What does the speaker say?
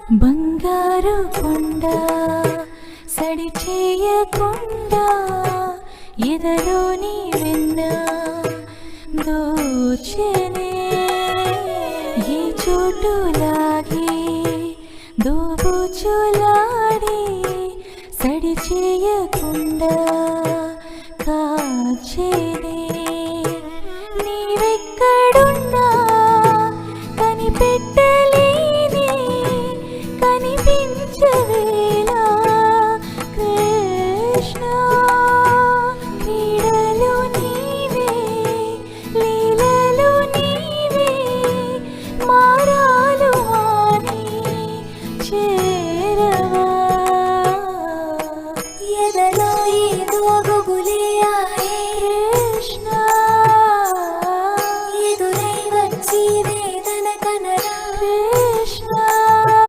బంగారు కొండ సడి చేయకుండా ఎదలోని వెన్న దోచెనే ఈ చోటు లాగే దోబుచులా